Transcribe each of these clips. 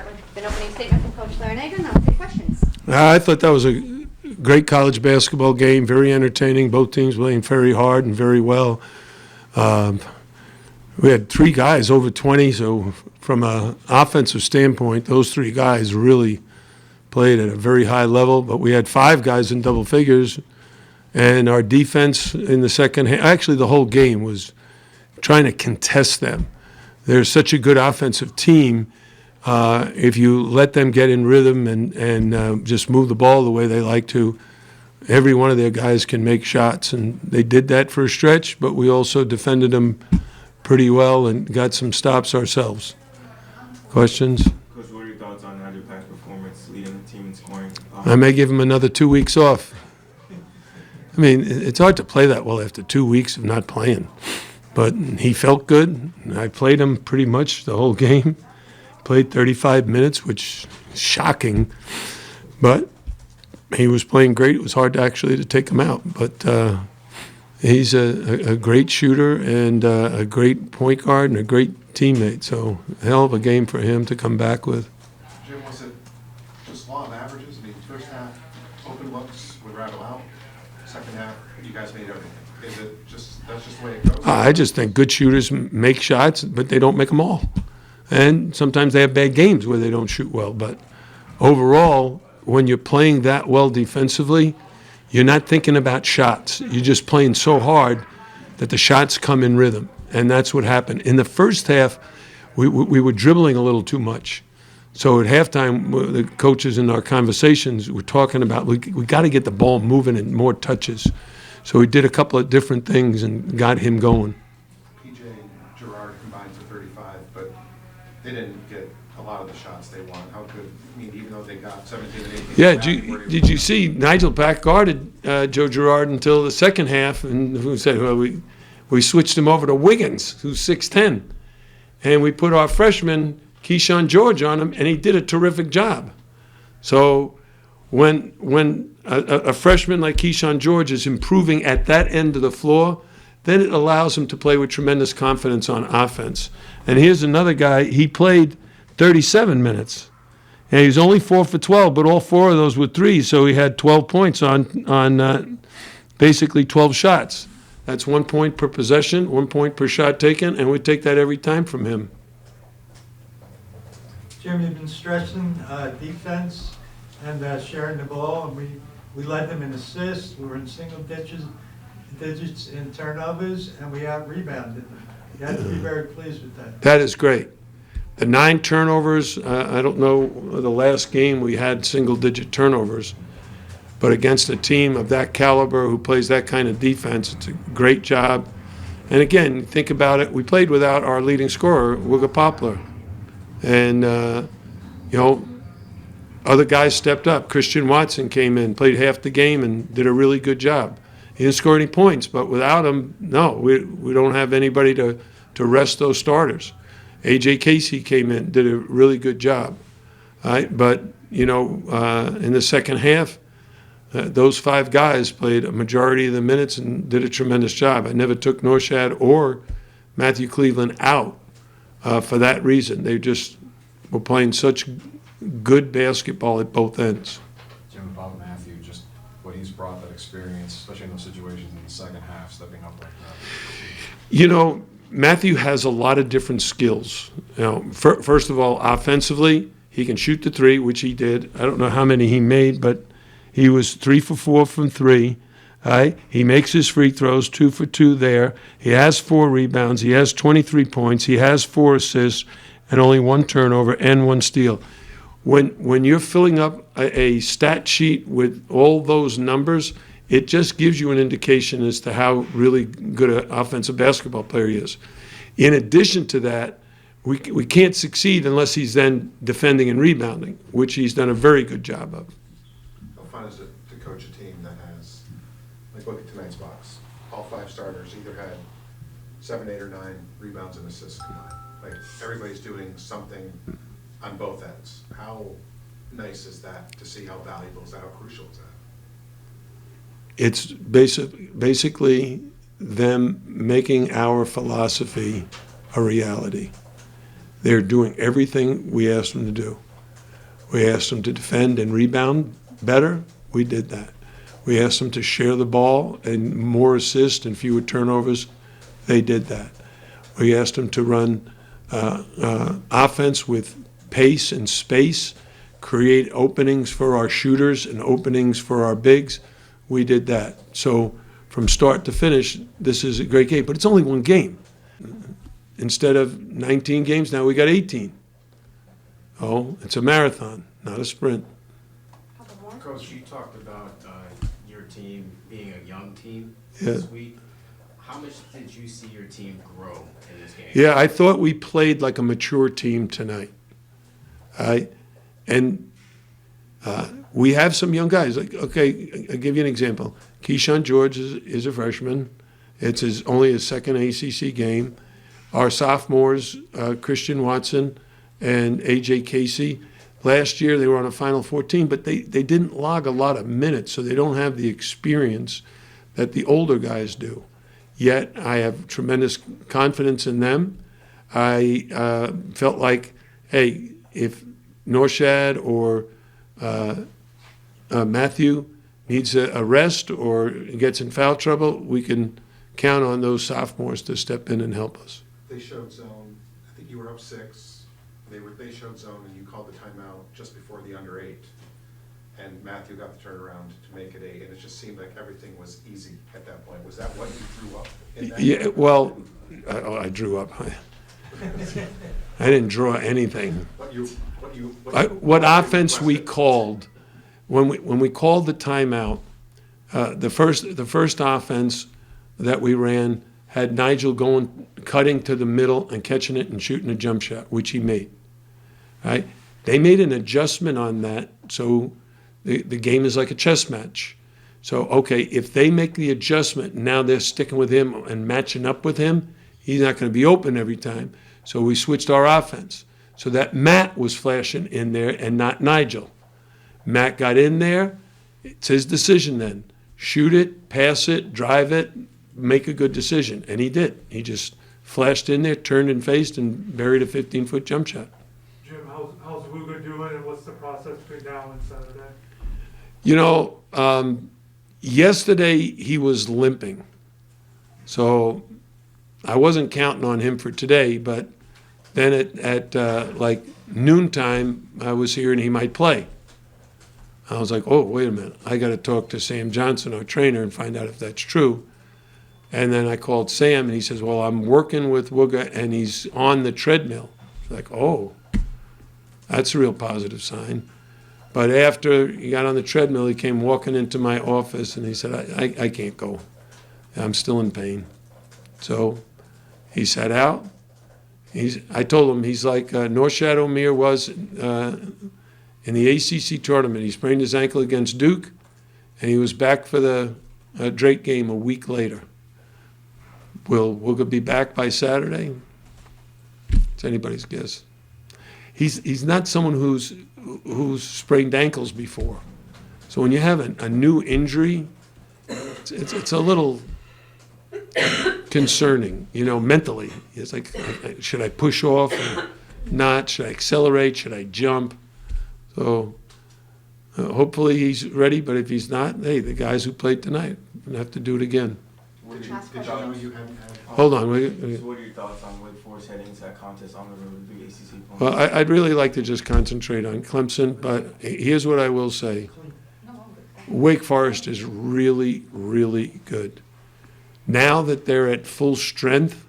start with an opening statement from Coach Larrañaga, and I'll take questions. I thought that was a great college basketball game, very entertaining. Both teams playing very hard and very well. We had 3 guys over 20, so from an offensive standpoint, those 3 guys really played at a very high level. But we had 5 guys in double figures, and our defense in the second half, actually the whole game, was trying to contest them. They're such a good offensive team. If you let them get in rhythm and just move the ball the way they like to, every one of their guys can make shots. And they did that for a stretch, but we also defended them pretty well and got some stops ourselves. Questions? Coach, what are your thoughts on Nigel Pack's performance leading the team in scoring? I may give him another 2 weeks off. I mean, it's hard to play that well after 2 weeks of not playing. But he felt good. I played him pretty much the whole game. Played 35 minutes, which is shocking. But he was playing great. It was hard to take him out. But he's a great shooter and a great point guard and a great teammate. So a hell of a game for him to come back with. Jim, was it just law of averages? I mean, first half, open looks would rattle out. Second half, you guys made everything. Is it just that's just the way it goes? I just think good shooters make shots, but they don't make them all. And sometimes they have bad games where they don't shoot well. But overall, when you're playing that well defensively, you're not thinking about shots. You're just playing so hard that the shots come in rhythm. And that's what happened. In the first half, we were dribbling a little too much. So at halftime, the coaches in our conversations were talking about we got to get the ball moving and more touches. So we did a couple of different things and got him going. PJ and Gerard combined for 35, but they didn't get a lot of the shots they want. How could, I mean, even though they got 17 and 18. Yeah, did you see Nigel Pack guarded Joe Girard until the second half, and who said, well, we switched him over to Wiggins, who's 6'10", and we put our freshman Keyshawn George on him, and he did a terrific job. So when a freshman like Keyshawn George is improving at that end of the floor, then it allows him to play with tremendous confidence on offense. And here's another guy, he played 37 minutes. And he's only 4 for 12, but all 4 of those were threes, so he had 12 points on basically 12 shots. That's 1 point per possession, 1 point per shot taken, and we take that every time from him. Jim, you've been stressing defense and sharing the ball, and we led them in assists. We were in single digits in turnovers, and we out-rebounded them. You have to be very pleased with that. That is great. The 9 turnovers, I don't know, the last game we had single-digit turnovers, but against a team of that caliber who plays that kind of defense, it's a great job. And again, think about it, we played without our leading scorer, Wigga Poplar. And, other guys stepped up. Christian Watson came in, played half the game, and did a really good job. He didn't score any points, but without him, no, we don't have anybody to rest those starters. A.J. Casey came in, did a really good job. But, in the second half, those 5 guys played a majority of the minutes and did a tremendous job. I never took Norshad or Matthew Cleveland out for that reason. They just were playing such good basketball at both ends. Jim, about Matthew, just what he's brought, that experience, especially in those situations in the second half, stepping up like that. Matthew has a lot of different skills. First of all, offensively, he can shoot the 3, which he did. I don't know how many he made, but he was 3 for 4 from 3. Right? He makes his free throws, 2 for 2 there. He has 4 rebounds. He has 23 points. He has 4 assists and only 1 turnover and 1 steal. When you're filling up a stat sheet with all those numbers, it just gives you an indication as to how really good an offensive basketball player he is. In addition to that, we can't succeed unless he's then defending and rebounding, which he's done a very good job of. How fun is it to coach a team that has, like look at tonight's box, all 5 starters either had 7, 8, or 9 rebounds and assists combined. Like everybody's doing something on both ends. How nice is that to see how valuable is that, how crucial is that? It's basically them making our philosophy a reality. They're doing everything we ask them to do. We asked them to defend and rebound better. We did that. We asked them to share the ball and more assists and fewer turnovers. They did that. We asked them to run offense with pace and space, create openings for our shooters and openings for our bigs. We did that. So from start to finish, this is a great game. But it's only one game. Instead of 19 games, now we got 18. Oh, it's a marathon, not a sprint. Couple more. Coach, you talked about your team being a young team Yeah. this week. How much did you see your team grow in this game? Yeah, I thought we played like a mature team tonight. We have some young guys. Like, okay, I'll give you an example. Keyshawn George is a freshman. It's only his second ACC game. Our sophomores, Christian Watson and A.J. Casey, last year they were on a Final 14, but they didn't log a lot of minutes, so they don't have the experience that the older guys do. Yet I have tremendous confidence in them. I felt like, hey, if Norshad or Matthew needs a rest or gets in foul trouble, we can count on those sophomores to step in and help us. They showed zone, I think you were up 6. They showed zone and you called the timeout just before the under 8. And Matthew got the turnaround to make it 8, and it just seemed like everything was easy at that point. Was that what you drew up in that? Yeah, well, I drew up. I didn't draw anything. What offense we called, when we called the timeout, the first offense that we ran had Nigel cutting to the middle and catching it and shooting a jump shot, which he made. Right? They made an adjustment on that, so the game is like a chess match. So, okay, if they make the adjustment, now they're sticking with him and matching up with him, he's not going to be open every time. So we switched our offense so that Matt was flashing in there and not Nigel. Matt got in there. It's his decision then. Shoot it, pass it, drive it, make a good decision. And he did. He just flashed in there, turned and faced, and buried a 15-foot jump shot. Jim, how's Wooga doing, and what's the process between now and Saturday? You know, yesterday he was limping. So I wasn't counting on him for today, but then at like noontime, I was here and he might play. I was like, oh, wait a minute. I got to talk to Sam Johnson, our trainer, and find out if that's true. And then I called Sam, and he says, well, I'm working with Wooga, and he's on the treadmill. Like, oh, that's a real positive sign. But after he got on the treadmill, he came walking into my office, and he said, I can't go. I'm still in pain. So he sat out. I told him he's like Norshad Omier was in the ACC tournament. He sprained his ankle against Duke, and he was back for the Drake game a week later. Will Wooga be back by Saturday? It's anybody's guess. He's not someone who's sprained ankles before. So when you have a new injury, it's a little concerning, mentally. It's like, should I push off or not? Should I accelerate? Should I jump? So hopefully he's ready, but if he's not, hey, the guys who played tonight will have to do it again. Did Last you question. know you hadn't had? Hold on. So what are your thoughts on Wake Forest heading into that contest on the road to the ACC opponent? Well, I'd really like to just concentrate on Clemson, but here's what I will say. No, I'm good. Wake Forest is really, really good. Now that they're at full strength,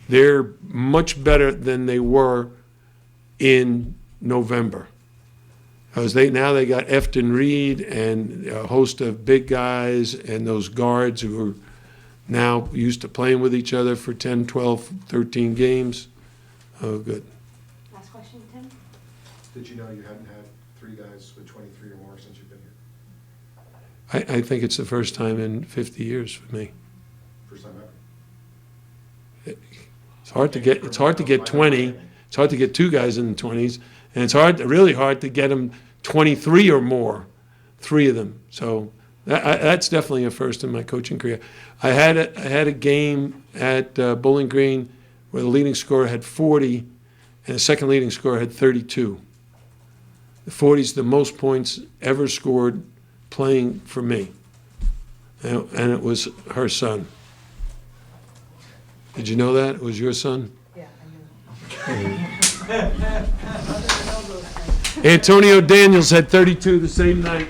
they're much better than they were in November. Because they got Efton Reed and a host of big guys and those guards who are now used to playing with each other for 10, 12, 13 games. Oh, good. Last question, Tim. Did you know you hadn't had 3 guys with 23 or more since you've been here? I think it's the first time in 50 years for me. First time ever? It's hard to get 20. It's hard to get 2 guys in the 20s, and it's really hard to get them 23 or more, 3 of them. So that's definitely a first in my coaching career. I had a game at Bowling Green where the leading scorer had 40, and the second leading scorer had 32. 40's the most points ever scored playing for me. And it was her son. Did you know that? It was your son? Yeah, I knew. Antonio Daniels had 32 the same night.